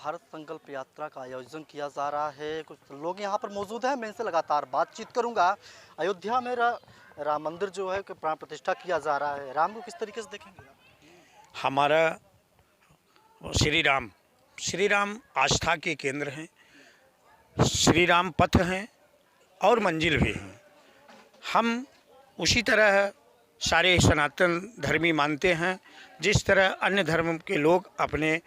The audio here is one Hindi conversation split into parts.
भारत संकल्प यात्रा का आयोजन किया जा रहा है। कुछ लोग यहाँ पर मौजूद हैं, मैं इनसे लगातार बातचीत करूँगा। अयोध्या में राम मंदिर जो है कि प्राण प्रतिष्ठा किया जा रहा है, राम को किस तरीके से देखेंगे? हमारा श्री राम आस्था के केंद्र हैं, श्री राम पथ हैं और मंजिल भी हैं। हम उसी तरह सारे सनातन धर्मी मानते हैं जिस तरह अन्य धर्म के लोग अपने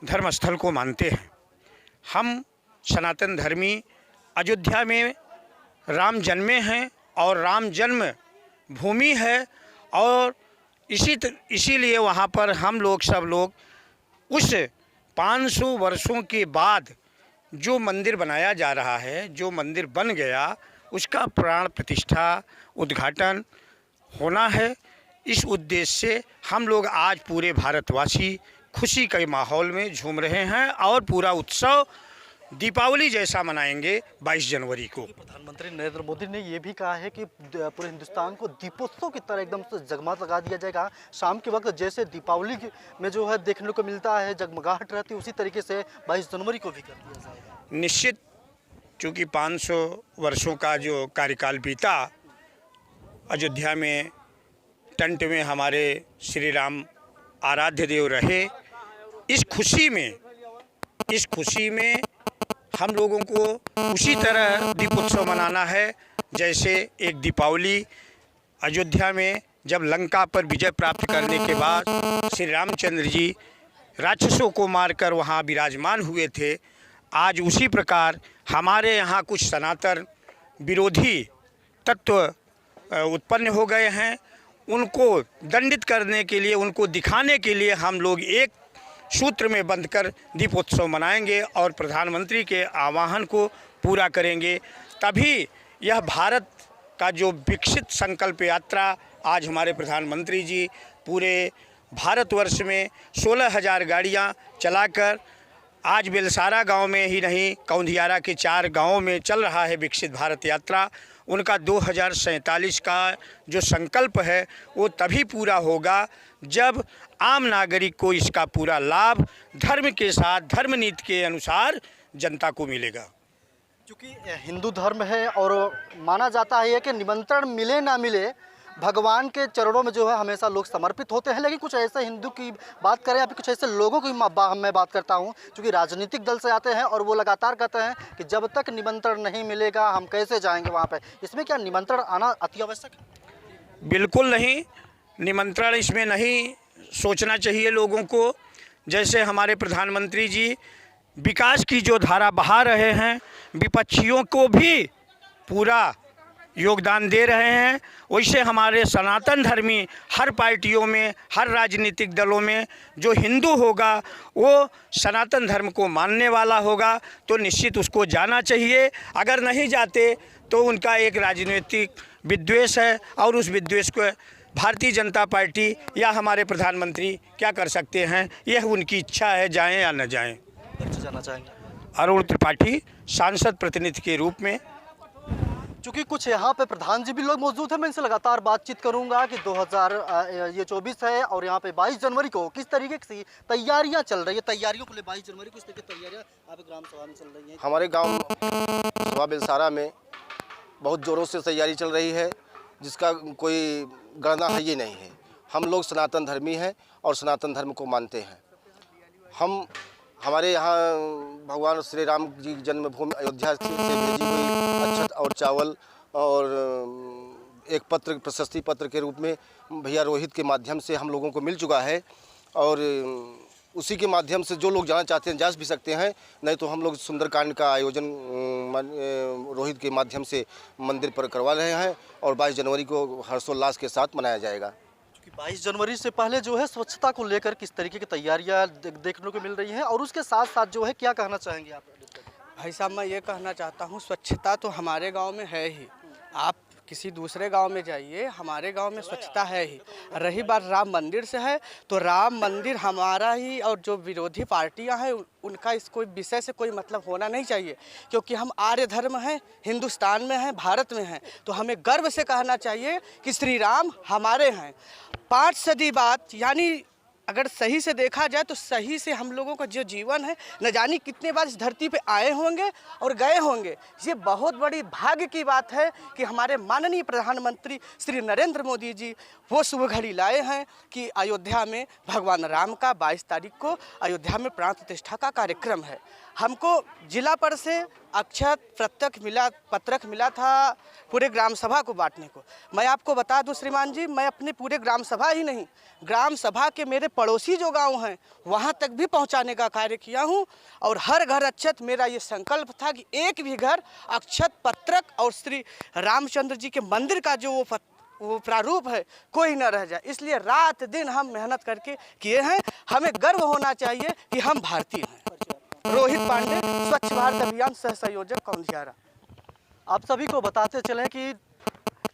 धर्म स्थल को मानते हैं। हम सनातन धर्मी अयोध्या में राम जन्मे हैं और राम जन्म भूमि है और इसीलिए वहाँ पर हम लोग सब लोग उस 500 वर्षों के बाद जो मंदिर बनाया जा रहा है, जो मंदिर बन गया, उसका प्राण प्रतिष्ठा उद्घाटन होना है। इस उद्देश्य से हम लोग आज पूरे भारतवासी खुशी के माहौल में झूम रहे हैं और पूरा उत्सव दीपावली जैसा मनाएंगे 22 जनवरी को। प्रधानमंत्री नरेंद्र मोदी ने ये भी कहा है कि पूरे हिंदुस्तान को दीपोत्सव की तरह एकदम से जगमगा लगा दिया जाएगा। शाम के वक्त जैसे दीपावली में जो है देखने को मिलता है, जगमगाहट रहती है, उसी तरीके से 22 जनवरी को भी कर दिया जाएगा। निश्चित, चूँकि 500 वर्षों का जो कार्यकाल बीता, अयोध्या में टेंट में हमारे श्री राम आराध्य देव रहे। इस खुशी में हम लोगों को उसी तरह दीपोत्सव मनाना है जैसे एक दीपावली अयोध्या में जब लंका पर विजय प्राप्त करने के बाद श्री रामचंद्र जी राक्षसों को मारकर वहाँ विराजमान हुए थे। आज उसी प्रकार हमारे यहाँ कुछ सनातन विरोधी तत्व उत्पन्न हो गए हैं। उनको दंडित करने के लिए, उनको दिखाने के लिए हम लोग एक सूत्र में बंधकर दीपोत्सव मनाएंगे और प्रधानमंत्री के आह्वान को पूरा करेंगे। तभी यह भारत का जो विकसित संकल्प यात्रा आज हमारे प्रधानमंत्री जी पूरे भारतवर्ष में 16,000 गाड़ियां चलाकर आज बेलसारा गांव में ही नहीं, कौंधियारा के 4 गांवों में चल रहा है विकसित भारत यात्रा। उनका 2047 का जो संकल्प है वो तभी पूरा होगा जब आम नागरिक को इसका पूरा लाभ धर्म के साथ, धर्म नीति के अनुसार जनता को मिलेगा। क्योंकि हिंदू धर्म है और माना जाता है कि निमंत्रण मिले ना मिले, भगवान के चरणों में जो है हमेशा लोग समर्पित होते हैं। लेकिन कुछ ऐसे हिंदू की बात करें या फिर कुछ ऐसे लोगों की मैं बात करता हूं, क्योंकि राजनीतिक दल से आते हैं और वो लगातार कहते हैं कि जब तक निमंत्रण नहीं मिलेगा हम कैसे जाएंगे वहां पे। इसमें क्या निमंत्रण आना अति आवश्यक है? बिल्कुल नहीं, निमंत्रण इसमें नहीं सोचना चाहिए लोगों को। जैसे हमारे प्रधानमंत्री जी विकास की जो धारा बहा रहे हैं, विपक्षियों को भी पूरा योगदान दे रहे हैं, वैसे हमारे सनातन धर्मी हर पार्टियों में, हर राजनीतिक दलों में जो हिंदू होगा वो सनातन धर्म को मानने वाला होगा तो निश्चित उसको जाना चाहिए। अगर नहीं जाते तो उनका एक राजनीतिक विद्वेष है और उस विद्वेष को भारतीय जनता पार्टी या हमारे प्रधानमंत्री क्या कर सकते हैं, यह उनकी इच्छा है, जाएं या न जाएं। जाना चाहेंगे? अरुण त्रिपाठी सांसद प्रतिनिधि के रूप में। चूँकि कुछ यहाँ पे प्रधान जी भी लोग मौजूद हैं, मैं इनसे लगातार बातचीत करूँगा कि 2024 है और यहाँ पे 22 जनवरी को किस तरीके की तैयारियाँ चल रही है। तैयारियों को ले 22 जनवरी को इस तरीके की तैयारियाँ आप ग्राम सभा में चल रही हैं? हमारे गांव सभा बेलसारा में बहुत ज़ोरों से तैयारी चल रही है जिसका कोई गणना है ये नहीं है। हम लोग सनातन धर्मी हैं और सनातन धर्म को मानते हैं। हमारे यहाँ भगवान श्री राम जी की जन्मभूमि अयोध्या से भेजी हुई अक्षत और चावल और एक पत्र, प्रशस्ति पत्र के रूप में भैया रोहित के माध्यम से हम लोगों को मिल चुका है और उसी के माध्यम से जो लोग जाना चाहते हैं जा भी सकते हैं। नहीं तो हम लोग सुंदरकांड का आयोजन रोहित के माध्यम से मंदिर पर करवा रहे हैं और 22 जनवरी को हर्षोल्लास के साथ मनाया जाएगा। 22 जनवरी से पहले जो है स्वच्छता को लेकर किस तरीके की तैयारियां देखने को मिल रही हैं और उसके साथ साथ जो है क्या कहना चाहेंगे आप? भाई साहब, मैं ये कहना चाहता हूँ, स्वच्छता तो हमारे गांव में है ही। आप किसी दूसरे गांव में जाइए, हमारे गांव में स्वच्छता है ही। रही बात राम मंदिर से है तो राम मंदिर हमारा ही, और जो विरोधी पार्टियां हैं उनका इस कोई विषय से कोई मतलब होना नहीं चाहिए, क्योंकि हम आर्य धर्म हैं, हिंदुस्तान में हैं, भारत में हैं, तो हमें गर्व से कहना चाहिए कि श्री राम हमारे हैं। 5 सदी बाद यानी अगर सही से देखा जाए तो सही से हम लोगों का जो जीवन है न जाने कितने बार इस धरती पे आए होंगे और गए होंगे। ये बहुत बड़ी भाग्य की बात है कि हमारे माननीय प्रधानमंत्री श्री नरेंद्र मोदी जी वो शुभ घड़ी लाए हैं कि अयोध्या में भगवान राम का 22 तारीख को अयोध्या में प्राण प्रतिष्ठा का कार्यक्रम है। हमको जिला पर से अक्षत पत्रक मिला था पूरे ग्राम सभा को बांटने को। मैं आपको बता दूं श्रीमान जी, मैं अपने पूरे ग्राम सभा ही नहीं, ग्राम सभा के मेरे पड़ोसी जो गांव हैं वहां तक भी पहुंचाने का कार्य किया हूं। और हर घर अक्षत, मेरा ये संकल्प था कि एक भी घर अक्षत पत्रक और श्री रामचंद्र जी के मंदिर का जो वो प्रारूप है कोई न रह जाए। इसलिए रात दिन हम मेहनत करके किए हैं। हमें गर्व होना चाहिए कि हम भारतीय हैं। रोहित पांडे, स्वच्छ भारत अभियान सह संयोजक कौंधियारा। आप सभी को बताते चलें कि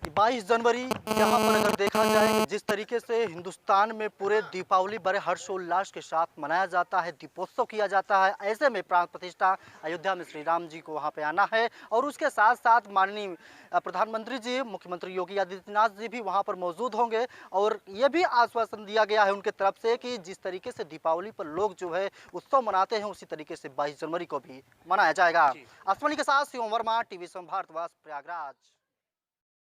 22 जनवरी यहाँ पर अगर देखा जाए कि जिस तरीके से हिंदुस्तान में पूरे दीपावली बड़े हर्षोल्लास के साथ मनाया जाता है, दीपोत्सव किया जाता है, ऐसे में प्राण प्रतिष्ठा अयोध्या में श्री राम जी को वहाँ पे आना है। और उसके साथ साथ माननीय प्रधानमंत्री जी, मुख्यमंत्री योगी आदित्यनाथ जी भी वहाँ पर मौजूद होंगे। और ये भी आश्वासन दिया गया है उनके तरफ से कि जिस तरीके से दीपावली पर लोग जो है उत्सव मनाते हैं, उसी तरीके से 22 जनवरी को भी मनाया जाएगा। आसमानी के साथ शिवम वर्मा, टीवी भारतवर्ष, प्रयागराज।